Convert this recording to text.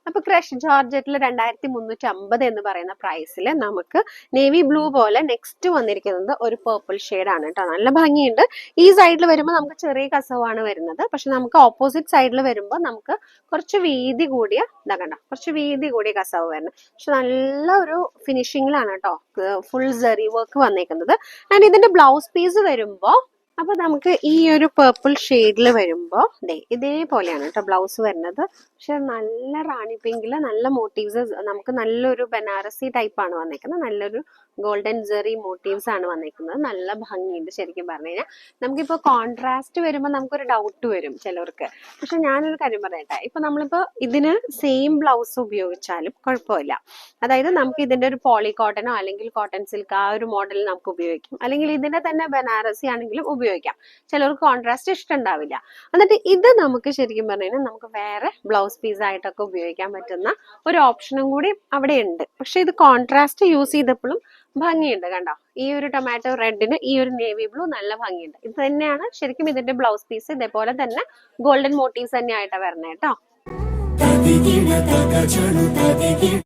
അപ്പൊ ക്രഷ് ജോർജറ്റിൽ 2350 എന്ന് പറയുന്ന പ്രൈസിൽ നമുക്ക് നേവി ബ്ലൂ പോലെ നെക്സ്റ്റ് വന്നിരിക്കുന്നത് ഒരു പേർപ്പിൾ ആണ് കേട്ടോ. നല്ല ഭംഗിയുണ്ട്. ഈ സൈഡിൽ വരുമ്പോൾ നമുക്ക് ചെറിയ കസവാണ് വരുന്നത്. പക്ഷെ നമുക്ക് ഓപ്പോസിറ്റ് സൈഡിൽ വരുമ്പോൾ നമുക്ക് കുറച്ച് വീതി കൂടിയ കണ്ട കുറച്ച് വീതി കൂടിയ കസവ് വരുന്നത്. പക്ഷെ നല്ല ഒരു ഫിനിഷിങ്ങിലാണ് കേട്ടോ ഫുൾ സെറി വർക്ക് വന്നേക്കുന്നത്. ആൻഡ് ഇതിന്റെ ബ്ലൗസ് പീസ് വരുമ്പോ അപ്പൊ നമുക്ക് ഈ ഒരു പേർപ്പിൾ ഷെയ്ഡിൽ വരുമ്പോ ഇതേപോലെയാണ് കേട്ടോ ബ്ലൗസ് വരുന്നത്. പക്ഷെ നല്ല റാണി പിങ്കില് നല്ല മോട്ടീവ്സ്, നമുക്ക് നല്ലൊരു ബനാറസി ടൈപ്പ് ആണ് വന്നേക്കുന്നത്. നല്ലൊരു ഗോൾഡൻ ജെറി മോട്ടീവ്സ് ആണ് വന്നേക്കുന്നത്. നല്ല ഭംഗിയുണ്ട് ശരിക്കും പറഞ്ഞു കഴിഞ്ഞാൽ. നമുക്കിപ്പോ കോൺട്രാസ്റ്റ് വരുമ്പോൾ നമുക്കൊരു ഡൗട്ട് വരും ചിലർക്ക്. പക്ഷെ ഞാനൊരു കാര്യം പറയട്ടെ, ഇപ്പൊ നമ്മളിപ്പോ ഇതിന് സെയിം ബ്ലൗസ് ഉപയോഗിച്ചാലും കുഴപ്പമില്ല. അതായത് നമുക്ക് ഇതിന്റെ ഒരു പോളി കോട്ടനോ അല്ലെങ്കിൽ കോട്ടൺ സിൽക്ക് ആ ഒരു മോഡൽ നമുക്ക് ഉപയോഗിക്കാം. അല്ലെങ്കിൽ ഇതിന്റെ തന്നെ ബനാറസി ആണെങ്കിലും ഉപയോഗിക്കാം. ചിലർക്ക് കോൺട്രാസ്റ്റ് ഇഷ്ടമുണ്ടാവില്ല. എന്നിട്ട് ഇത് നമുക്ക് ശരിക്കും പറഞ്ഞു കഴിഞ്ഞാൽ നമുക്ക് വേറെ ബ്ലൗസ് പീസ് ആയിട്ടൊക്കെ ഉപയോഗിക്കാൻ പറ്റുന്ന ഒരു ഓപ്ഷനും കൂടി അവിടെ ഉണ്ട്. പക്ഷെ ഇത് കോൺട്രാസ്റ്റ് യൂസ് ചെയ്തപ്പോഴും ഭംഗിയുണ്ട്. കണ്ടോ, ഈ ഒരു ടൊമാറ്റോ റെഡിന് ഈ ഒരു നേവി ബ്ലൂ നല്ല ഭംഗിയുണ്ട്. ഇത് തന്നെയാണ് ശരിക്കും ഇതിന്റെ ബ്ലൗസ് പീസ്. ഇതേപോലെ തന്നെ ഗോൾഡൻ മോട്ടീവ്സ് തന്നെ ആയിട്ടാണ് വരണേ കേട്ടോ.